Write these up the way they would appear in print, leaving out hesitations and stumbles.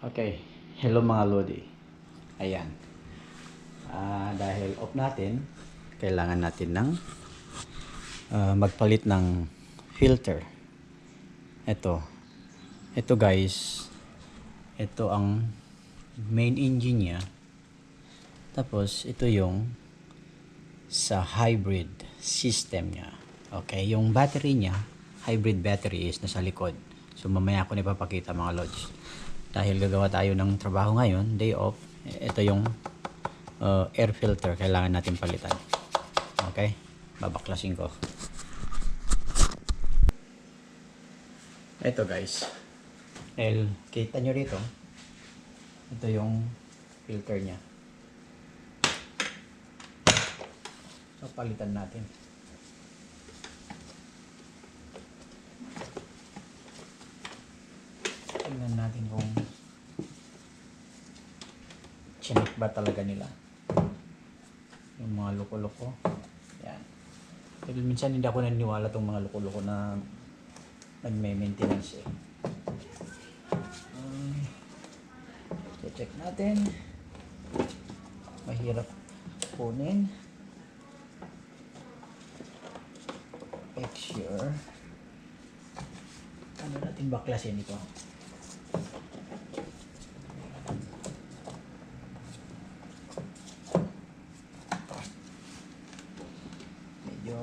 Okay, hello mga Lodi. Ayan. Dahil off natin, kailangan natin ng magpalit ng filter. Ito guys, ito ang main engine niya. Tapos ito yung sa hybrid system niya. Okay, yung battery niya, hybrid battery is nasa likod. So mamaya ko na ipapakita mga Lods. Dahil gagawa tayo ng trabaho ngayon, day off, ito yung air filter kailangan natin palitan. Okay, babaklasin ko. Ito guys, dahil kita nyo rito, ito yung filter nya. So palitan natin. Tingnan natin kung chinik ba talaga nila yung mga loko-loko. Yan. Dahil minsan hindi ako naniniwala tong mga loko-loko na nagme-maintenance eh. Check natin. Mahirap kunin. Make sure. Ano natin baklasin ito? Medyo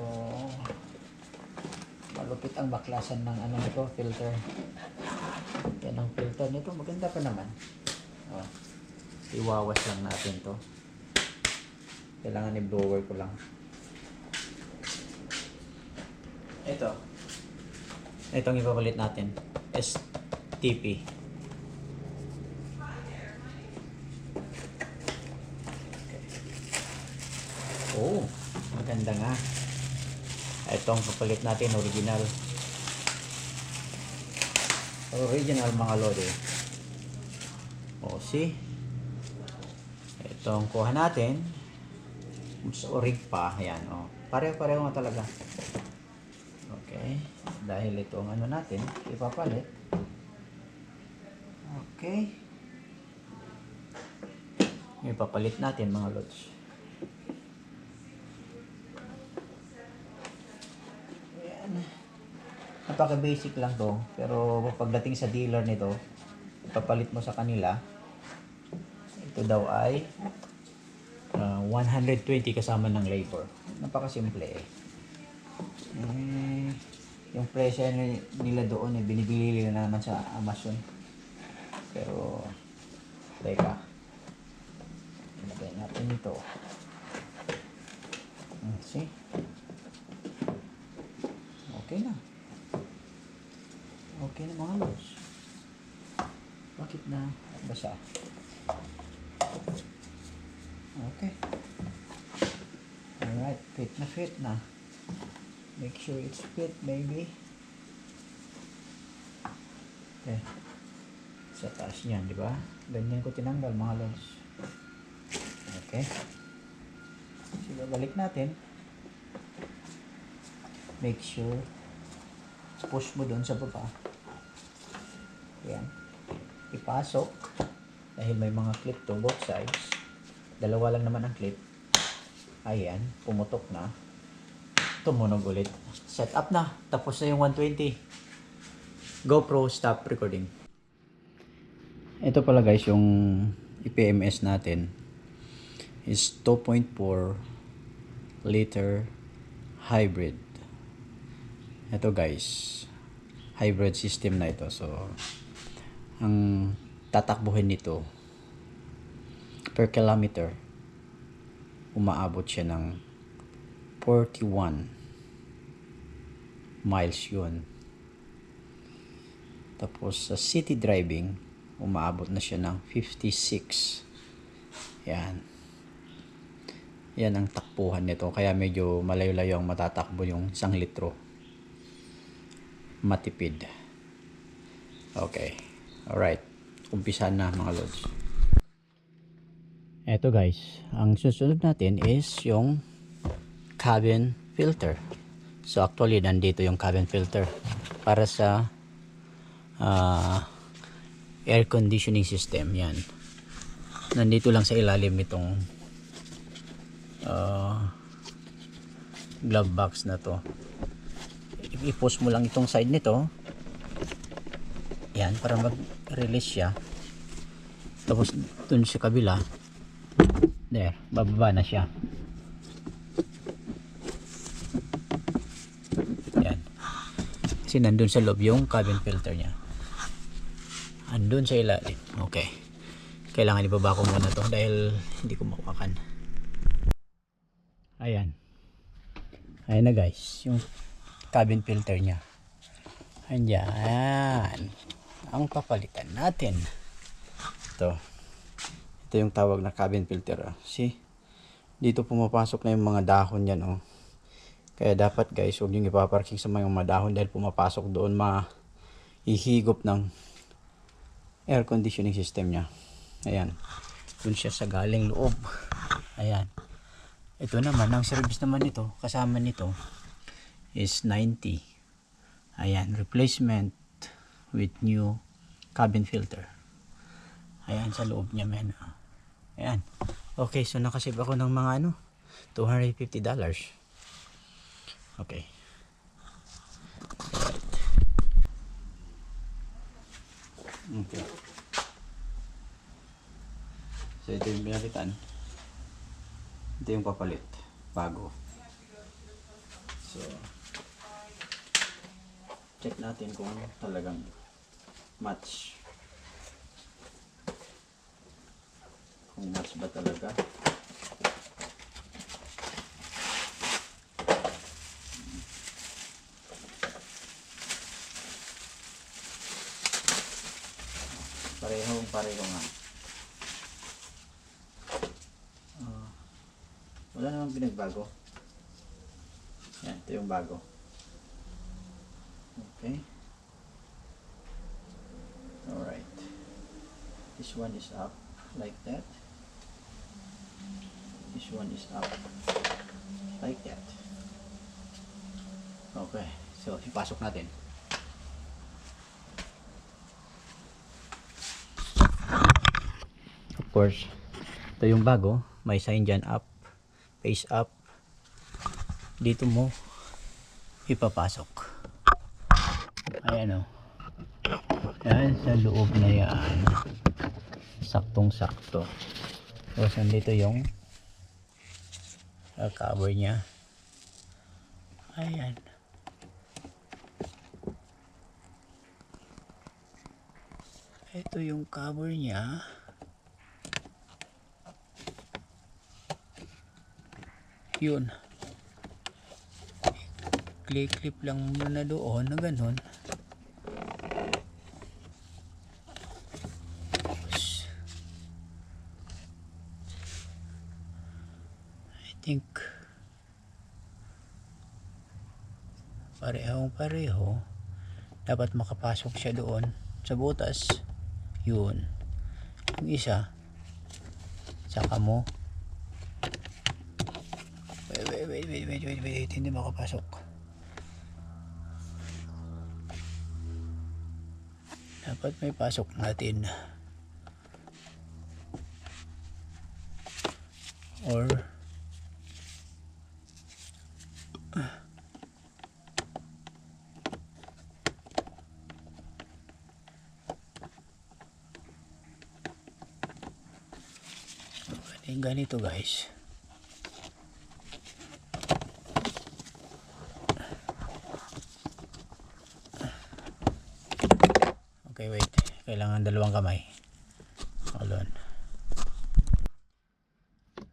malupit ang baklasan ng ano nito, filter. Yan ang filter nito, maganda pa naman. Iwawas lang natin to. Kailangan i-blower ko lang. Itong ipapalit natin, STP. Okay. Oh, maganda nga. Itong papalit natin, original mga lodi. Oh, see? Itong kuha natin sa orig pa, ayan, oh. Pareho-pareho nga talaga. Okay, dahil ito ang ano natin, ipapalit. Okay. Ipapalit natin mga lods. Ayan. Napaka-basic lang to, pero pagdating sa dealer nito, ipapalit mo sa kanila. Ito daw ay 120 kasama ng labor. Napaka-simple eh. Yung presyo nila doon binibili nila naman sa Amazon. Pero teka, ilagay natin ito. See? Okay na. Okay na mga lods. Bakit na basa? Okay. Alright, fit na. Make sure it's fit, baby. Okay. Sa taas niyan, di ba? Ganyan ko tinanggal mga lods. Okay. So, balik natin. Make sure push mo doon sa baba. Ayan. Ipasok. Dahil may mga clip to both sides. Dalawa lang naman ang clip. Ayan. Pumutok na. Tumunog ulit. Set up na. Tapos na yung 120. GoPro stop recording. Ito pala guys yung EPMS natin is 2.4 liter hybrid. Ito guys, hybrid system na ito. So ang tatakbuhin nito per kilometer umaabot siya ng 41 miles yun. Tapos sa city driving umaabot na siya ng 56. Yan ang takbuhan nito, kaya medyo malayo-layo ang matatakbo yung 1 litro. Matipid. Okay, alright, umpisa na mga lods. Eto guys, ang susunod natin is yung cabin filter. So actually nandito yung cabin filter para sa air conditioning system. Yan. Nandito lang sa ilalim nitong glove box na to. I-push mo lang itong side nito. Yan, para mag-release siya. Tapos dun sa kabila, there, bababa na siya. Yan. Kasi nandun sa loob yung cabin filter niya. Andun sa ilalim. Okay. Kailangan ibaba ko muna to dahil hindi ko makuhakan. Ayan. Ayan na guys, yung cabin filter niya. Ayan. Ang papalitan natin. Ito yung tawag na cabin filter. See? Dito pumapasok na yung mga dahon yan. Oh. Kaya dapat guys, huwag nyo ipaparking sa mga dahon dahil pumapasok doon, mahihigop ng air conditioning system nya. Ayan. Doon siya sa galing loob. Ayan. Ito naman, ang service naman nito, kasama nito is 90. Ayan. Replacement with new cabin filter. Ayan, sa loob niya man. Ayan. Okay, so nakasave ako ng mga $250. Okay. Okay. So ito yung pinalitan. Ito yung papalit. Bago. So check natin kung talagang match. Kung match ba talaga. Pareho nga. Wala namang pinagbago. Yan, ito yung bago. Okay. Alright. This one is up like that. This one is up like that. Okay. So, ipasok natin. Of course, ito yung bago. May sign dyan up. Face up. Dito mo ipapasok. Ayan o. Yan sa loob na yan. Saktong sakto. Tapos nandito yung cover nya. Ayan. Ito yung cover nya. Yun. Clip lang muna doon na ganun. I think pareho. Dapat makapasok siya doon sa butas. Yun. Yung isa, saka mo. Wait, hindi makapasok. Dapat may pasok natin. Or ganito guys. Okay, wait. Kailangan dalawang kamay. Hold on.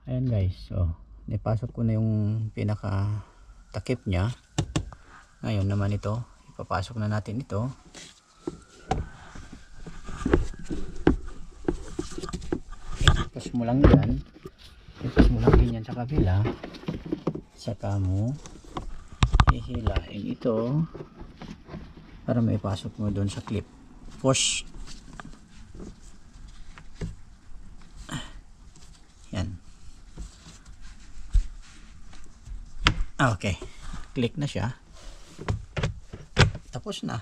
Ayan guys. So, nipasok ko na yung pinaka takip nya. Ngayon naman ito, ipapasok na natin ito. Ipos mo lang yan. Ipos mo lang din yan sa kabila. Saka mo hihilain ito para maipasok mo doon sa clip. Push. Yan. Okay. Click na siya. Tapos na.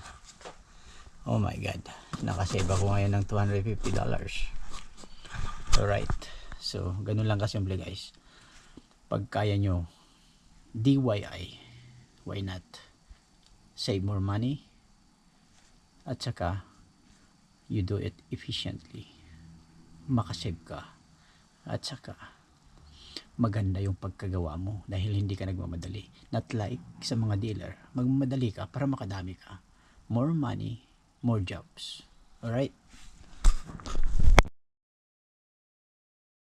Oh my God. Nakasave ako ngayon ng $250. Alright. So, ganun lang kasimple guys. Pag kaya nyo, DIY, why not? Save more money. At saka, you do it efficiently. Makasave ka. At saka, maganda yung pagkagawa mo dahil hindi ka nagmamadali. Not like sa mga dealer, magmamadali ka para makadami ka. More money, more jobs. Alright?